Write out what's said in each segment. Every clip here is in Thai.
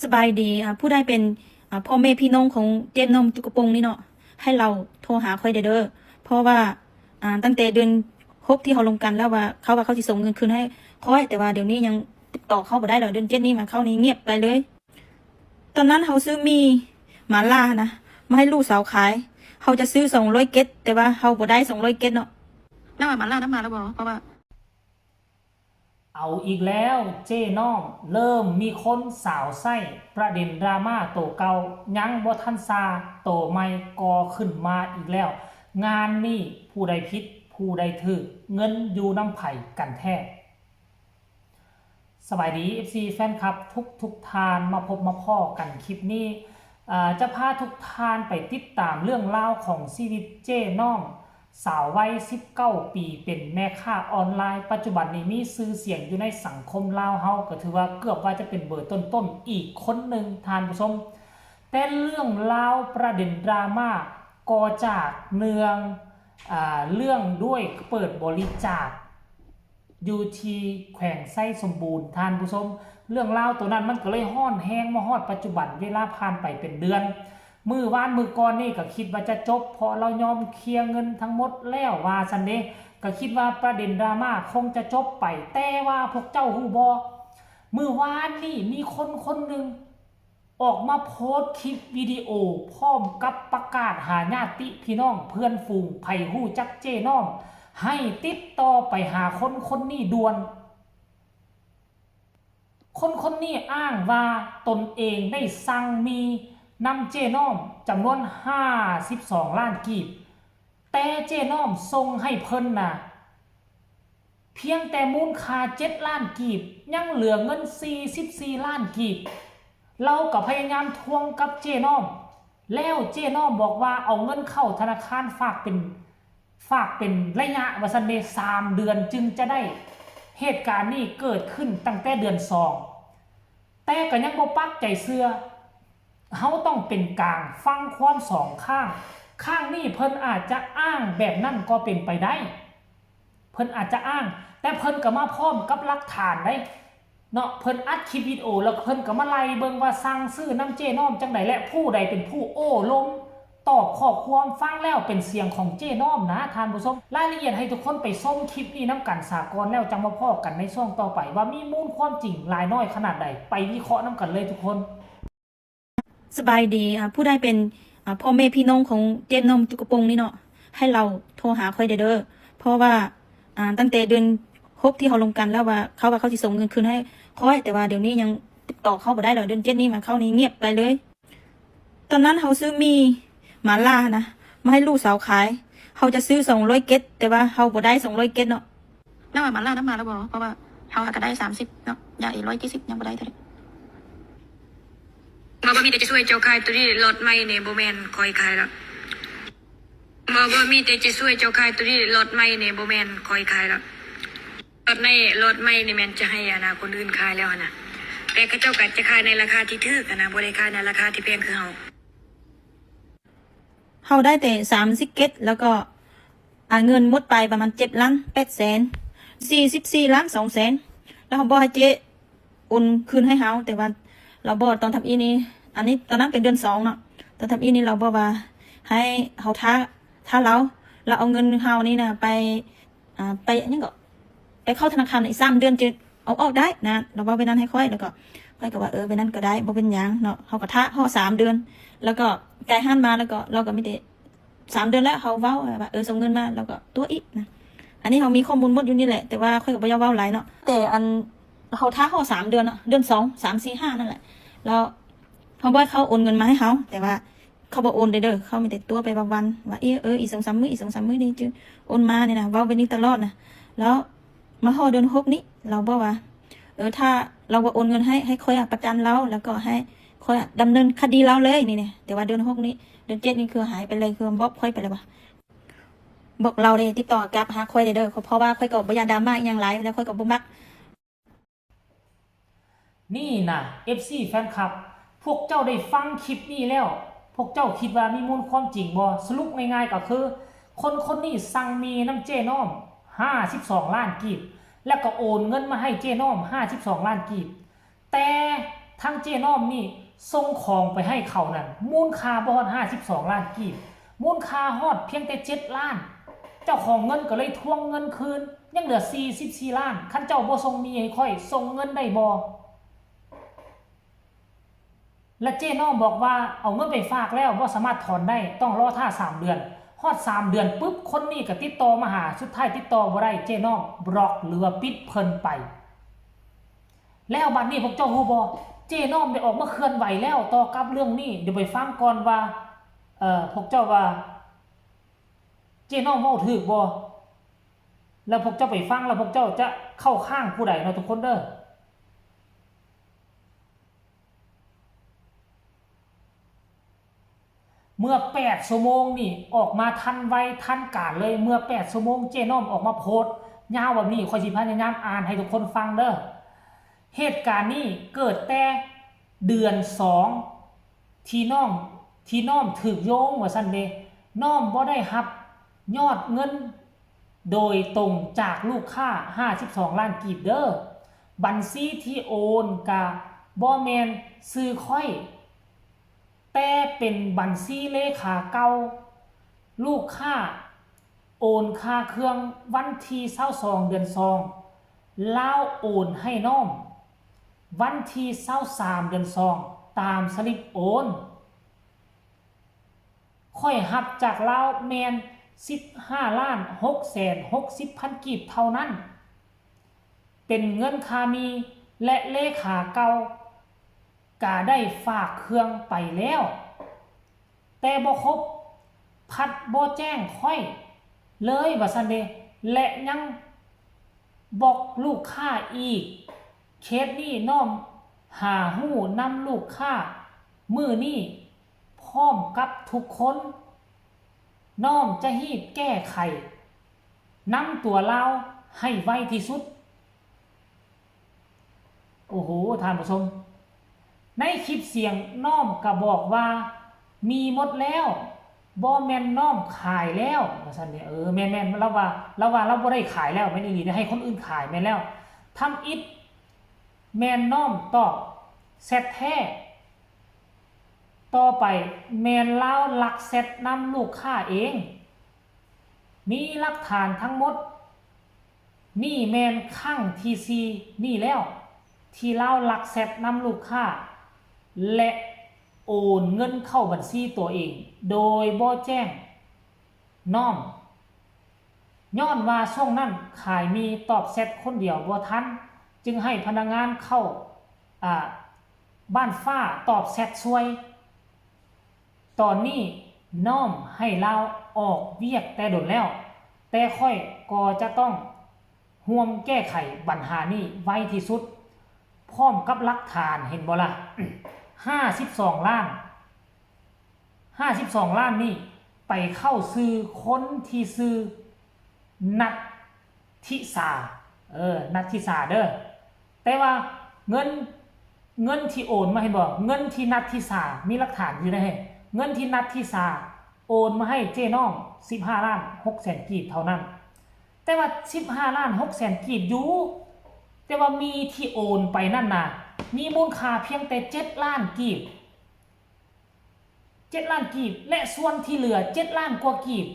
สบายดีผู้ได้เป็นพ่อแม่พี่น้องของเจนนมจุกกระปงนี่เนาะให้เราโทรหาค่อยเด้อเพราะว่าตั้งแต่เดือน6ที่เขาลงกันแล้วว่าเขาจะส่งเงินคืนให้ค่อยแต่ว่าเดี๋ยวนี้ยังติดต่อเขาบ่ได้เลยเดือนเจ็ดนี้มาเข้านี้เงียบไปเลยตอนนั้นเขาซื้อมีหมาล่านะมาให้ลูกสาวขายเขาจะซื้อ200 เก็ตแต่ว่าเขาบ่ได้200 เก็ตเนาะน้ำหมาล่าน้ำมาแล้วบ่เพราะว่าเอาอีกแล้วเจ้น้องเริ่มมีคนสาวไส้ประเด็นดราม่าโตเก่ายังบ่ทันซาโตใหม่ก่อขึ้นมาอีกแล้วงานนี้ผู้ใดผิดผู้ใดถูกเงินอยู่น้ำไผ่กันแท้สบายดี FC แฟนคลับทุกทานมาพบมาพ่อกันคลิปนี้จะพาทุกทานไปติดตามเรื่องราวของชีวิตเจ้น้องสาววัย19 ปีเป็นแม่ค้าออนไลน์ปัจจุบันนี้มีชื่อเสียงอยู่ในสังคมลาวเฮาก็ถือว่าเกือบว่าจะเป็นเบอร์ต้นๆอีกคนหนึ่งทานผู้ชมแต่เรื่องราวประเด็นดราม่าก่อจากเนืองเรื่องด้วยเปิดบริจาคอยู่ที่แขวงไส้สมบูรณ์ทานผู้ชมเรื่องราวตัวนั้นมันก็เลยห้อนแห้งมาฮอดปัจจุบันเวลาผ่านไปเป็นเดือนมือวานมือก่อนนี่ก็คิดว่าจะจบเพราะเรายอมเคลียร์เงินทั้งหมดแล้วว่าซันเดก็คิดว่าประเด็นดราม่าคงจะจบไปแต่ว่าพวกเจ้าฮู้บ่มือวานนี่มีคนหนึ่งออกมาโพสต์คลิปวิดีโอพร้อมกับประกาศหาญาติพี่น้องเพื่อนฝูงไผฮู้จักเจ้น้องให้ติดต่อไปหาคนนี้ด่วนคนนี้อ้างว่าตนเองได้สั่งมีนำเจน้อมจำนวน52 ล้านกีบแต่เจน้อมส่งให้เพิ่นน่ะเพียงแต่มูลค่า7 ล้านกีบยังเหลือเงิน44 ล้านกีบเราก็พยายามทวงกับเจน้อมแล้วเจน้อมบอกว่าเอาเงินเข้าธนาคารฝากเป็นระยะว่าซันเด3 เดือนจึงจะได้เหตุการณ์นี้เกิดขึ้นตั้งแต่เดือน2แต่ก็ยังบ่ปักใจเชื่อเฮาต้องเป็นกลางฟังความสองข้างนี้เพิ่นอาจจะอ้างแบบนั้นก็เป็นไปได้เพิ่นอาจจะอ้างแต่เพิ่นก็มาพร้อมกับหลักฐานได้เนาะเพิ่นอัดคลิปวิดีโอแล้วเพิ่นก็มาไล่เบิ่งว่าสั่งซื้อน้ำเจน้อมจังไดและผู้ใดเป็นผู้โอ้ลมตอบข้อความฟังแล้วเป็นเสียงของเจน้อมนะท่านผู้ชมรายละเอียดให้ทุกคนไปชมคลิปนี้น้ำกันสากลแล้วจังมาพ้อกันในช่วงต่อไปว่ามีมูลความจริงหลายน้อยขนาดใดไปวิเคราะห์น้ำกันเลยทุกคนสบายดีผู้ได้เป็นพ่อแม่พี่น้องของเจนนมจุกกระปงนี่เนาะให้เราโทรหาค่อยเด้อเพราะว่าตั้งแต่เดือน6ที่เขาลงกันแล้วว่าเขาจะส่งเงินคืนให้ค่อยแต่ว่าเดี๋ยวนี้ยังติดต่อเขาบ่ได้เลยเดือนเจ็ดนี้มาเข้านี้เงียบไปเลยตอนนั้นเขาซื้อมีหมาล่านะมาให้ลูกสาวขายเขาจะซื้อ200 เก็ตแต่ว่าเขาบ่ได้200 เก็ตเนาะน้ำหมาล่าน้ำมาแล้วบ่เพราะว่าเขาก็ได้30เนาะอย่างอีก170ยังบ่ได้เท่าไหร่บ่มีแต่จะช่วยเจ้าขายตัวนี้รถใหม่เนี่ยบ่แม่นคอยขายแล้วบ่มีแต่จะช่วยเจ้าขายตัวนี้รถใหม่เนี่ยบ่แม่นคอยขายแล้วรถใหม่นี่แม่นจะให้คนอื่นขายแล้วนะแต่เขาเจ้าก็จะขายในราคาที่ถูกนะบ่ได้ขายในราคาที่แพงคือเฮาเขาได้แต่30 เก็ตแล้วก็เงินหมดไปประมาณ7,800,000 44,200,000แล้วเขาบอกให้เจ๊โอนคืนให้เขาแต่ว่าเราบอกตอนทำอีนี้อันนี้ตอนนั้นเป็นเดือน2เนาะตอนทำอีนี้เราบอกว่าให้เขาท้าเราเอาเงินเขานี่นะไปยังก็ไปเข้าธนาคารอีก3 เดือนจะเอาออกได้นะเราบอกไปนั้นให้ค่อยแล้วก็ค่อยก็ว่าไปนั้นก็ได้บ่เป็นหยังเนาะเขาก็ท้าเขา3 เดือนแล้วก็ไกลหันมาแล้วก็เราก็ไม่ได้3 เดือนแล้วเขาเว้าว่าส่งเงินมาแล้วก็ตัวอีกนะอันนี้เขามีข้อมูลหมดอยู่นี่แหละแต่ว่าค่อยก็บ่ยอมเว้าหลายเนาะแต่เขาท้าเขา3 เดือนเดือน2 3 4 5นั่นแหละแล้วเขาบอกเขาโอนเงินมาให้เขาแต่ว่าเขาบอกโอนเด้อเขาไม่ได้ตัวไปวันว่าอีก2-3 มื้ออีก2-3 มื้อนี่จะโอนมาเนี่ยนะเว้าไปนี่ตลอดนะแล้วมาฮอเดือน6นี้เราบอกว่าถ้าเราว่าโอนเงินให้ค่อยประกันเราแล้วก็ให้ค่อยดำเนินคดีเราเลยนี่เนี่ยแต่ว่าเดือน6นี้เดือน7นี่คือหายไปเลยคือบล็อกค่อยไปเลยว่ะบอกเราเลยติดต่อกลับหาค่อยเด้อเพราะว่าค่อยก็บ่อยากดราม่าอย่างไรแล้วค่อยก็บ่มักนี่นะ FC แฟนคลับพวกเจ้าได้ฟังคลิปนี้แล้วพวกเจ้าคิดว่ามีมูลความจริงบ่สรุปง่ายๆก็คือคนนี้สั่งมีน้ำเจน้อม52 ล้านกีบแล้วก็โอนเงินมาให้เจน้อม52 ล้านกีบแต่ ทั้งเจน้อมนี่ส่งของไปให้เขานั่นมูลค่าบ่ฮอด52ล้านกีบมูลค่าฮอดเพียงแต่7ล้านเจ้าของเงินก็เลยทวงเงินคืนยังเหลือ44ล้านคันเจ้าบ่ส่งมีให้ค่อยส่งเงินได้บ่และเจน้อมบอกว่าเอาเงินไปฝากแล้วบ่สามารถถอนได้ต้องรอท่า3เดือนฮอด3เดือนปุ๊บคนนี้ก็ติดต่อมาหาสุดท้ายติดต่อบ่ได้เจน้อมบล็อกหรือว่าปิดเพิ่นไปแล้วบัดนี้พวกเจ้าฮู้บ่เจน้อมได้ออกมาเคลื่อนไหวแล้วต่อกับเรื่องนี้เดี๋ยวไปฟังก่อนว่าพวกเจ้าว่าเจน้อมเว้าถูกบ่แล้วพวกเจ้าไปฟังแล้วพวกเจ้าจะเข้าข้างผู้ใดเนาะทุกคนเด้อเมื่อ8ชั่วโมงนี่ออกมาทันไวทันการเลยเมื่อ8ชั่วโมงเจน้อมออกมาโพสต์ยาวแบบนี้ค่อยสิพยายามอ่านให้ทุกคนฟังเด้อเหตุการณ์นี้เกิดแต่เดือน2ที่น้อมถูกโยงว่าซั่นเด้น้อมบ่ได้รับยอดเงินโดยตรงจากลูกค้า52ล้านกีบเด้อบัญชีที่โอนก็บ่แม่นชื่อค่อยแต่เป็นบัญชีเลขาเก่าลูกค้าโอนค่าเครื่องวันที่22เดือน2ลาวโอนให้น้อมวันที่23เดือน2ตามสลิปโอนค่อยรับจากลาวแม่น15,660,000 กีบเท่านั้นเป็นเงินค่ามีและเลขาเก่าก็ได้ฝากเครื่องไปแล้วแต่บ่ครบพัดบ่แจ้งค่อยเลยว่าซั่นเด้และยังบอกลูกค้าอีกเคสนี้น้อมหาฮู้นำลูกค้ามื้อนี้พร้อมกับทุกคนน้อมจะรีบแก้ไขนำตัวเราให้ไวที่สุดโอ้โหท่านผู้ชมในคลิปเสียงน้อมก็บอกว่ามีหมดแล้วบ่แม่นน้อมขายแล้วว่าซั่นเนี่ยแม่นๆเราว่าเราบ่ได้ขายแล้วแม่นอีหลีให้คนอื่นขายแม่นแล้วทำอิฐแม่นน้อมตอบเสร็จแท้ต่อไปแม่นลาวลักเสร็จนำลูกค้าเองมีหลักฐานทั้งหมดนี่แม่นครั้งที่4นี่แล้วที่ลาวลักเสร็จนำลูกค้าและโอนเงินเข้าบัญชีตัวเองโดยบ่แจ้งน้อมย้อนว่าช่วงนั้นขายมีตอบแชทคนเดียวบ่ทันจึงให้พนักงานเข้าบ้านฟ้าตอบแชทช่วยตอนนี้น้อมให้เราออกเวียกแต่โดนแล้วแต่ค่อยก็จะต้องร่วมแก้ไขปัญหานี้ไวที่สุดพร้อมกับหลักฐานเห็นบ่ล่ะ 52 ล้านนี่ไปเข้าซื้อคนที่ซื้อนัทธิสานัทธิสาเด้อแต่ว่าเงินที่โอนมาเห็นบ่เงินที่นัทธิสามีหลักฐานอยู่นะเงินที่นัทธิสาโอนมาให้เจ้น้อง15,600,000 กีบเท่านั้นแต่ว่า15,600,000 กีบอยู่แต่ว่ามีที่โอนไปนั่นน่ะมีมูลค่าเพียงแต่7 ล้านกีบ7 ล้านกีบและส่วนที่เหลือ7 ล้านกว่ากีบ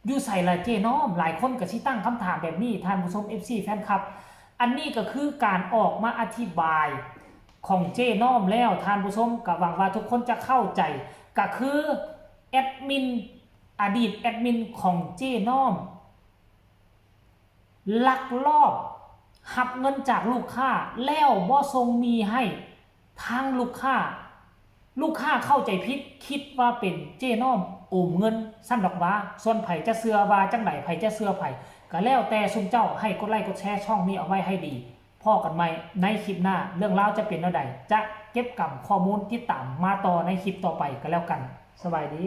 อยู่ใส่ละเจน้อมหลายคนก็สิตั้งคำถามแบบนี้ท่านผู้ชม FC แฟนคลับอันนี้ก็คือการออกมาอธิบายของเจน้อมแล้วท่านผู้ชมก็หวังว่าทุกคนจะเข้าใจก็คือแอดมินอดีตแอดมินของเจน้อมลักลอบหับเงินจากลูกค้าแล้วบ่ส่งมีให้ทางลูกค้าเข้าใจผิดคิดว่าเป็นเจน้อมโอมเงินสั้นดอกว่าส่วนไผจะเชื่อว่าจังไดไผจะเชื่อไผก็แล้วแต่ซุมเจ้าให้กดไลค์กดแชร์ช่องนี้เอาไว้ให้ดีพอกันใหม่ในคลิปหน้าเรื่องราวจะเป็นแนวใดจะเก็บกำข้อมูลติดตามมาต่อในคลิปต่อไปก็แล้วกันสบายดี